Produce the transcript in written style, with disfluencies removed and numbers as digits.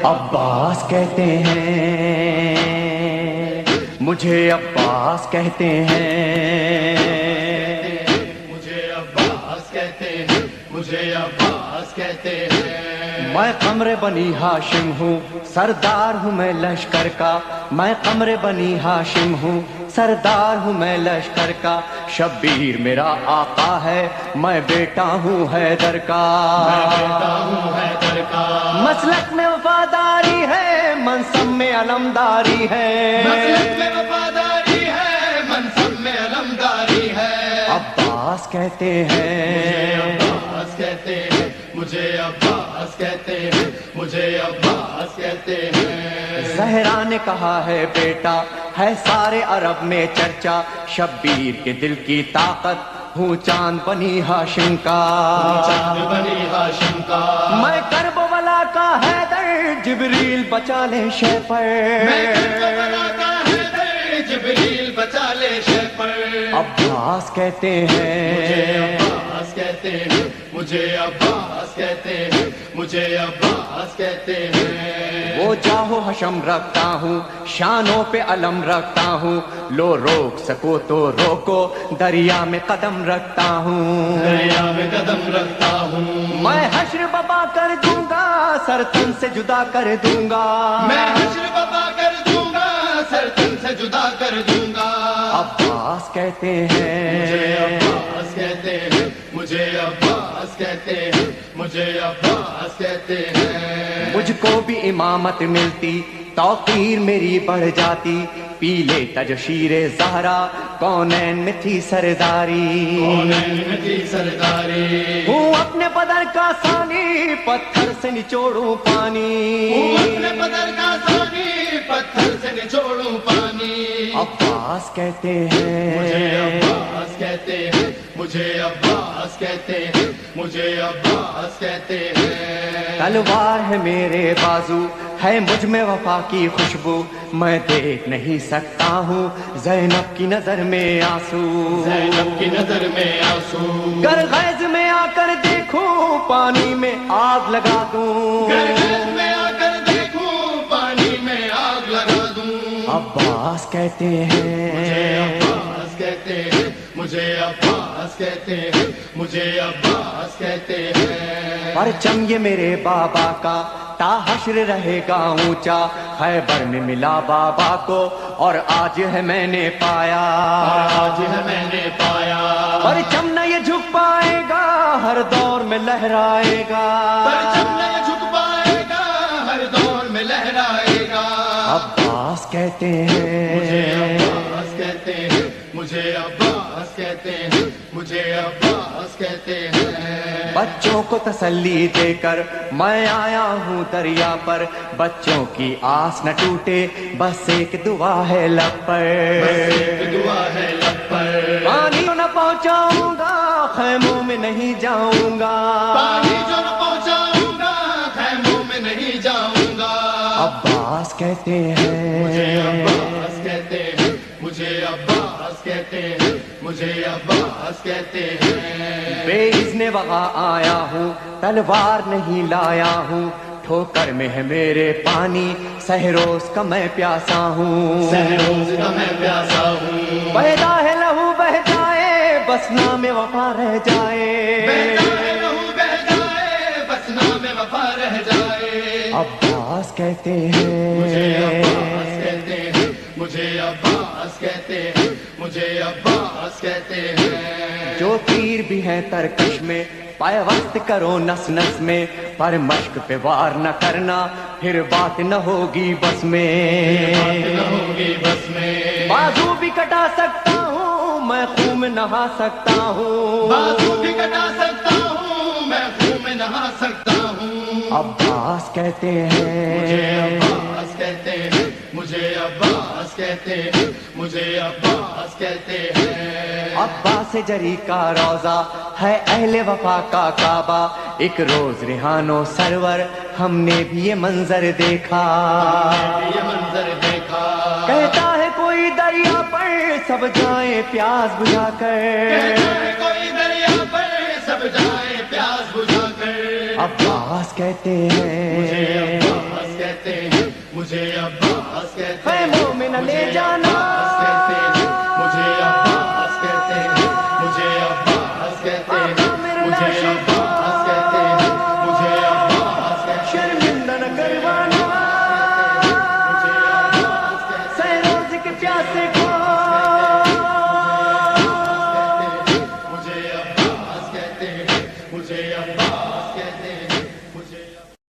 عباس کہتے ہیں، مجھے عباس کہتے ہیں، مجھے عباس کہتے ہیں، مجھے عباس کہتے ہیں۔ میں قمر بنی ہاشم ہوں، سردار ہوں میں لشکر کا، میں قمر بنی ہاشم ہوں، سردار ہوں میں لشکر کا، شبیر میرا آقا ہے، میں بیٹا ہوں حیدر کا، میں بیٹا ہوں حیدر کا، مسلک میں وفاداری ہے، منصب میں علمداری ہے، مسلک میں وفاداری ہے، منصب میں علمداری ہے۔ عباس کہتے ہیں، عباس کہتے ہیں، مجھے عباس کہتے ہیں، مجھے عباس کہتے ہیں۔ زہرا نے کہا ہے بیٹا ہے سارے عرب میں چرچا، شبیر کے دل کی طاقت ہوں چاند بنی ہاشم کا، چاند بنی ہاشم کا، میں کربلا کا حیدر، جبریل بچا لے شے پر، میں کربلا کا حیدر، جبریل بچا لے شے پر۔ عباس کہتے مجھے ہیں، عباس کہتے ہیں، مجھے عباس کہتے ہیں، مجھے عباس کہتے ہیں۔ وہ جاہو حشم رکھتا ہوں، شانوں پہ علم رکھتا ہوں، لو روک سکو تو روکو، دریا میں قدم رکھتا ہوں، دریا میں قدم رکھتا ہوں، میں حشر ببا کر دوں گا، سر تن سے جدا کر دوں گا، میں حشر ببا کر دوں گا، سر تن سے جدا کر دوں گا۔ عباس کہتے مجھے ہیں، عباس کہتے ہیں، مجھے عباس کہتے ہیں، مجھے عباس کہتے ہیں۔ مجھ کو بھی امامت ملتی، توقیر میری بڑھ جاتی، پی لیتا جو شیر زہرا، کونین میں تھی سرداری، کونین میں تھی سرداری، ہوں اپنے بدر کا ثانی، پتھر سے نچوڑوں پانی، ہوں اپنے بدر کا ثانی، پتھر سے نچوڑوں پانی۔ عباس کہتے مجھے ہیں، عباس کہتے ہیں، مجھے عباس کہتے ہیں، مجھے عباس کہتے ہیں۔ تلوار ہے میرے بازو، ہے مجھ میں وفا کی خوشبو، میں دیکھ نہیں سکتا ہوں زینب کی نظر میں آنسو، زینب کی نظر میں آنسو، گر غیظ میں آ کر دیکھوں پانی میں آگ لگا دوں، گرگز میں آ کر دیکھوں پانی میں آگ لگا دوں۔ عباس کہتے مجھے ہیں، عباس کہتے ہیں، مجھے عباس کہتے ہیں، مجھے عباس کہتے ہیں۔ پرچم یہ میرے بابا کا تا حشر رہے گا اونچا، خیبر میں ملا بابا کو اور آج ہے میں نے پایا، آج ہے میں نے پایا، پرچم نہ یہ جھک پائے گا، ہر دور میں لہرائے گا، پرچم نہیں جھک پائے گا، ہر دور میں لہرائے گا۔ عباس کہتے مجھے ہیں، عباس کہتے ہیں، مجھے عباس کہتے ہیں، مجھے عباس کہتے ہیں۔ بچوں کو تسلی دے کر میں آیا ہوں دریا پر، بچوں کی آس نہ ٹوٹے، بس ایک دعا ہے لب پر، بس ایک دعا ہے لب پر، پانی نہ پہنچاؤں گا، خیموں میں نہیں جاؤں گا، پانی جو نہ پہنچاؤں گا، خیموں میں نہیں جاؤں گا۔ عباس کہتے مجھے ہیں، عباس کہتے ہیں، مجھے عباس کہتے ہیں، مجھے عباس کہتے ہیں۔ بے اذن وغا آیا ہوں، تلوار نہیں لایا ہوں، ٹھوکر میں ہے میرے پانی، سہروز کا میں پیاسا ہوں، سہروز کا میں پیاسا ہوں، بہتا ہے لہو بہ جائے، بس نام وفا رہ جائے، بہتا ہے لہو بہ جائے، بس نام وفا رہ جائے۔ عباس کہتے مجھے عباس ہیں، کہتے ہیں، مجھے عباس کہتے ہیں، مجھے عباس کہتے ہیں۔ جو تیر بھی ہیں ترکش میں، پیوست کرو نس نس میں، پر مشق پہ وار نہ کرنا، پھر بات نہ ہوگی بس میں، بات نہ ہوگی بس میں، بازو بھی کٹا سکتا ہوں میں، خون میں نہا سکتا ہوں، بازو بھی کٹا سکتا ہوں میں، خون میں نہا سکتا ہوں۔ عباس کہتے مجھے ہیں، عباس کہتے ہیں، مجھے عباس کہتے ہیں، مجھے عباس کہتے ہیں۔ عباس جری کا روزہ ہے اہل وفا کا کعبہ، ایک روز ریحانو سرور ہم نے بھی یہ منظر دیکھا، یہ منظر دیکھا، کہتا ہے کوئی دریا پر سب جائیں پیاس بجھا کر، کہتا ہے کوئی دریا پر سب جائے پیاس بجھا کر۔ عباس کہتے مجھے ہیں، عباس کہتے مجھے عباس کہتے اے ہیں مومن لے جانا مجھے عباس کہتے ہیں مجھے عباس کہتے ہیں آقا میرے مجھے لاشے عباس کہتے ہیں مجھے عباس کہتے ہیں شرمندہ نہ کروانا